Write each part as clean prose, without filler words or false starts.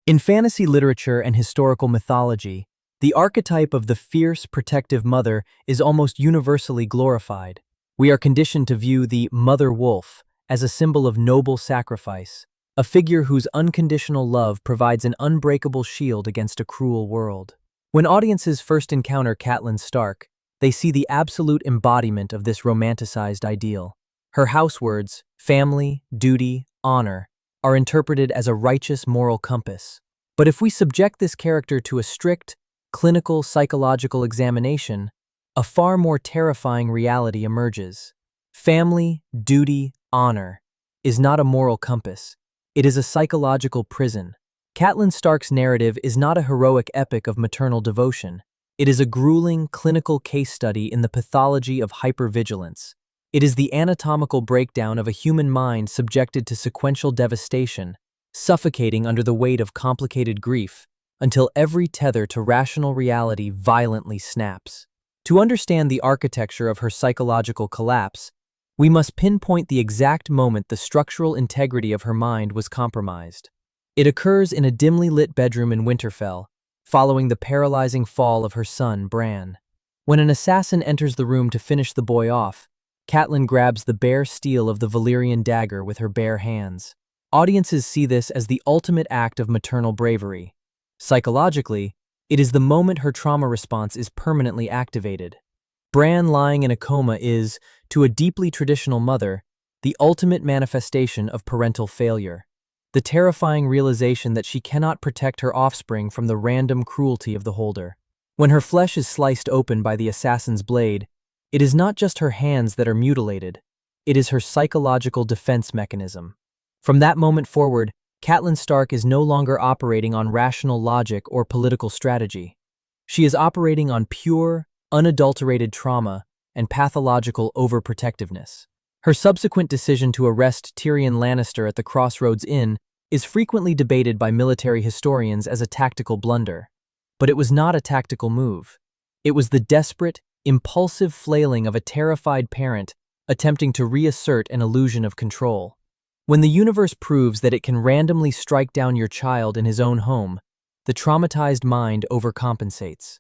In fantasy literature and historical mythology, the archetype of the fierce, protective mother is almost universally glorified. We are conditioned to view the mother wolf as a symbol of noble sacrifice, a figure whose unconditional love provides an unbreakable shield against a cruel world. When audiences first encounter Catelyn Stark, they see the absolute embodiment of this romanticized ideal. Her housewords, family, duty, honor, are interpreted as a righteous moral compass. But if we subject this character to a strict, clinical psychological examination, a far more terrifying reality emerges. Family, duty, honor is not a moral compass. It is a psychological prison. Catelyn Stark's narrative is not a heroic epic of maternal devotion. It is a grueling, clinical case study in the pathology of hyper-vigilance. It is the anatomical breakdown of a human mind subjected to sequential devastation, suffocating under the weight of complicated grief, until every tether to rational reality violently snaps. To understand the architecture of her psychological collapse, we must pinpoint the exact moment the structural integrity of her mind was compromised. It occurs in a dimly lit bedroom in Winterfell, following the paralyzing fall of her son, Bran. When an assassin enters the room to finish the boy off, Catelyn grabs the bare steel of the Valyrian dagger with her bare hands. Audiences see this as the ultimate act of maternal bravery. Psychologically, it is the moment her trauma response is permanently activated. Bran lying in a coma is, to a deeply traditional mother, the ultimate manifestation of parental failure. The terrifying realization that she cannot protect her offspring from the random cruelty of the holder. When her flesh is sliced open by the assassin's blade, it is not just her hands that are mutilated, it is her psychological defense mechanism. From that moment forward, Catelyn Stark is no longer operating on rational logic or political strategy. She is operating on pure, unadulterated trauma and pathological overprotectiveness. Her subsequent decision to arrest Tyrion Lannister at the Crossroads Inn is frequently debated by military historians as a tactical blunder. But it was not a tactical move. It was the desperate, impulsive flailing of a terrified parent attempting to reassert an illusion of control. When the universe proves that it can randomly strike down your child in his own home, the traumatized mind overcompensates.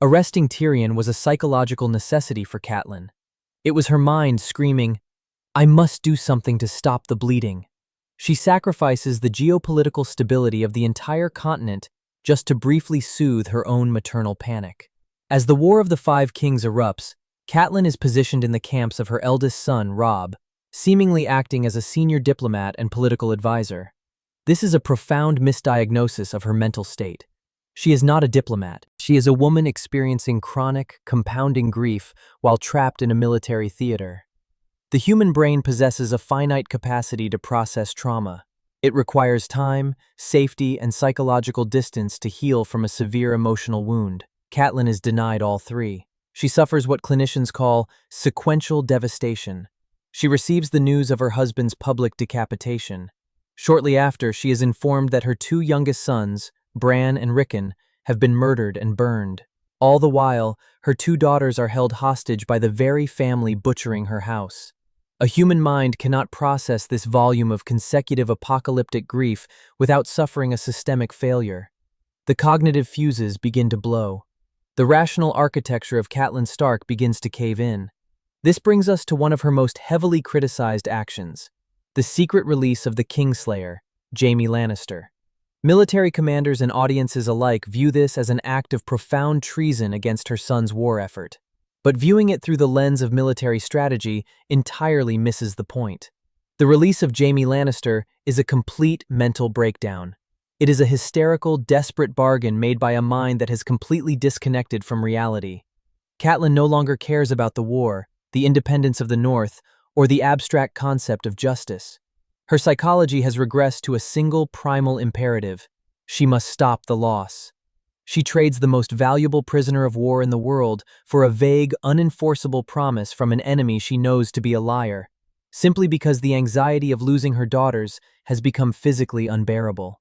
Arresting Tyrion was a psychological necessity for Catelyn. It was her mind screaming, "I must do something to stop the bleeding." She sacrifices the geopolitical stability of the entire continent just to briefly soothe her own maternal panic. As the War of the Five Kings erupts, Catelyn is positioned in the camps of her eldest son, Robb, seemingly acting as a senior diplomat and political advisor. This is a profound misdiagnosis of her mental state. She is not a diplomat. She is a woman experiencing chronic, compounding grief while trapped in a military theater. The human brain possesses a finite capacity to process trauma. It requires time, safety, and psychological distance to heal from a severe emotional wound. Catelyn is denied all three. She suffers what clinicians call sequential devastation. She receives the news of her husband's public decapitation. Shortly after, she is informed that her two youngest sons, Bran and Rickon, have been murdered and burned. All the while, her two daughters are held hostage by the very family butchering her house. A human mind cannot process this volume of consecutive apocalyptic grief without suffering a systemic failure. The cognitive fuses begin to blow. The rational architecture of Catelyn Stark begins to cave in. This brings us to one of her most heavily criticized actions, the secret release of the Kingslayer, Jaime Lannister. Military commanders and audiences alike view this as an act of profound treason against her son's war effort. But viewing it through the lens of military strategy entirely misses the point. The release of Jaime Lannister is a complete mental breakdown. It is a hysterical, desperate bargain made by a mind that has completely disconnected from reality. Catelyn no longer cares about the war, the independence of the North, or the abstract concept of justice. Her psychology has regressed to a single primal imperative: she must stop the loss. She trades the most valuable prisoner of war in the world for a vague, unenforceable promise from an enemy she knows to be a liar, simply because the anxiety of losing her daughters has become physically unbearable.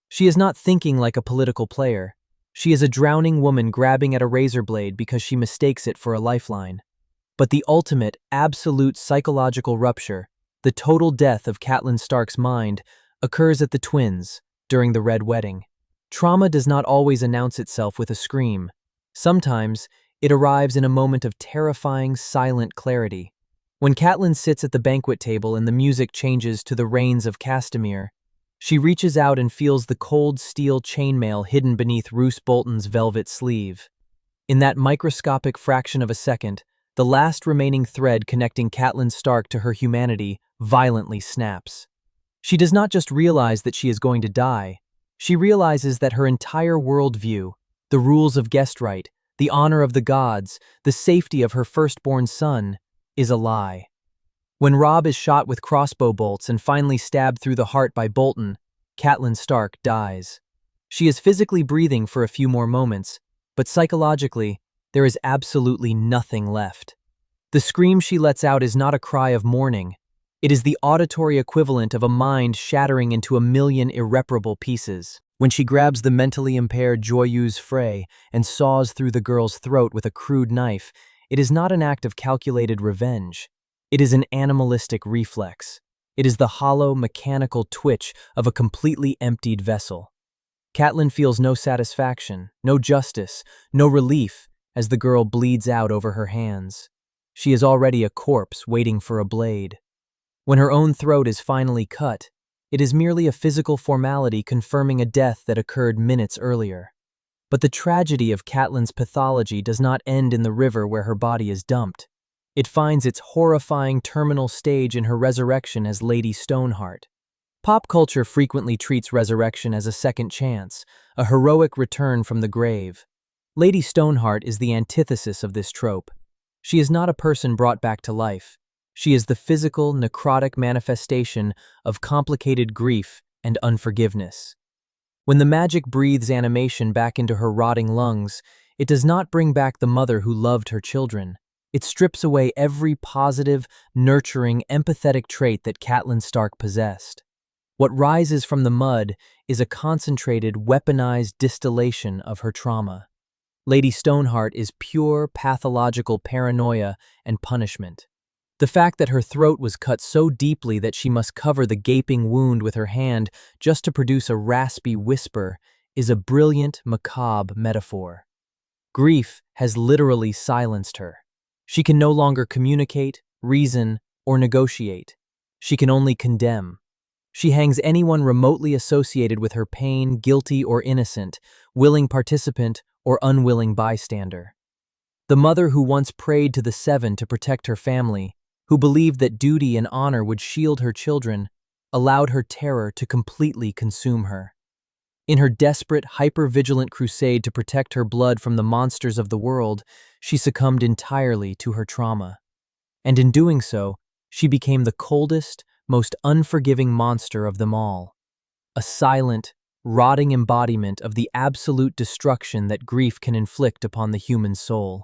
She is not thinking like a political player. She is a drowning woman grabbing at a razor blade because she mistakes it for a lifeline. But the ultimate, absolute psychological rupture, the total death of Catelyn Stark's mind, occurs at the twins during the Red Wedding. Trauma does not always announce itself with a scream. Sometimes, it arrives in a moment of terrifying, silent clarity. When Catelyn sits at the banquet table and the music changes to the Rains of Castamere, she reaches out and feels the cold steel chainmail hidden beneath Roose Bolton's velvet sleeve. In that microscopic fraction of a second, the last remaining thread connecting Catelyn Stark to her humanity violently snaps. She does not just realize that she is going to die, she realizes that her entire worldview, the rules of guest right, the honor of the gods, the safety of her firstborn son, is a lie. When Robb is shot with crossbow bolts and finally stabbed through the heart by Bolton, Catelyn Stark dies. She is physically breathing for a few more moments, but psychologically, there is absolutely nothing left. The scream she lets out is not a cry of mourning. It is the auditory equivalent of a mind shattering into a million irreparable pieces. When she grabs the mentally impaired Joyeuse Frey and saws through the girl's throat with a crude knife, it is not an act of calculated revenge. It is an animalistic reflex. It is the hollow, mechanical twitch of a completely emptied vessel. Catelyn feels no satisfaction, no justice, no relief as the girl bleeds out over her hands. She is already a corpse waiting for a blade. When her own throat is finally cut, it is merely a physical formality confirming a death that occurred minutes earlier. But the tragedy of Catelyn's pathology does not end in the river where her body is dumped. It finds its horrifying terminal stage in her resurrection as Lady Stoneheart. Pop culture frequently treats resurrection as a second chance, a heroic return from the grave. Lady Stoneheart is the antithesis of this trope. She is not a person brought back to life. She is the physical, necrotic manifestation of complicated grief and unforgiveness. When the magic breathes animation back into her rotting lungs, it does not bring back the mother who loved her children. It strips away every positive, nurturing, empathetic trait that Catelyn Stark possessed. What rises from the mud is a concentrated, weaponized distillation of her trauma. Lady Stoneheart is pure, pathological paranoia and punishment. The fact that her throat was cut so deeply that she must cover the gaping wound with her hand just to produce a raspy whisper is a brilliant, macabre metaphor. Grief has literally silenced her. She can no longer communicate, reason, or negotiate. She can only condemn. She hangs anyone remotely associated with her pain, guilty or innocent, willing participant or unwilling bystander. The mother who once prayed to the Seven to protect her family, who believed that duty and honor would shield her children, allowed her terror to completely consume her. In her desperate, hyper-vigilant crusade to protect her blood from the monsters of the world, she succumbed entirely to her trauma. And in doing so, she became the coldest, most unforgiving monster of them all. A silent, rotting embodiment of the absolute destruction that grief can inflict upon the human soul.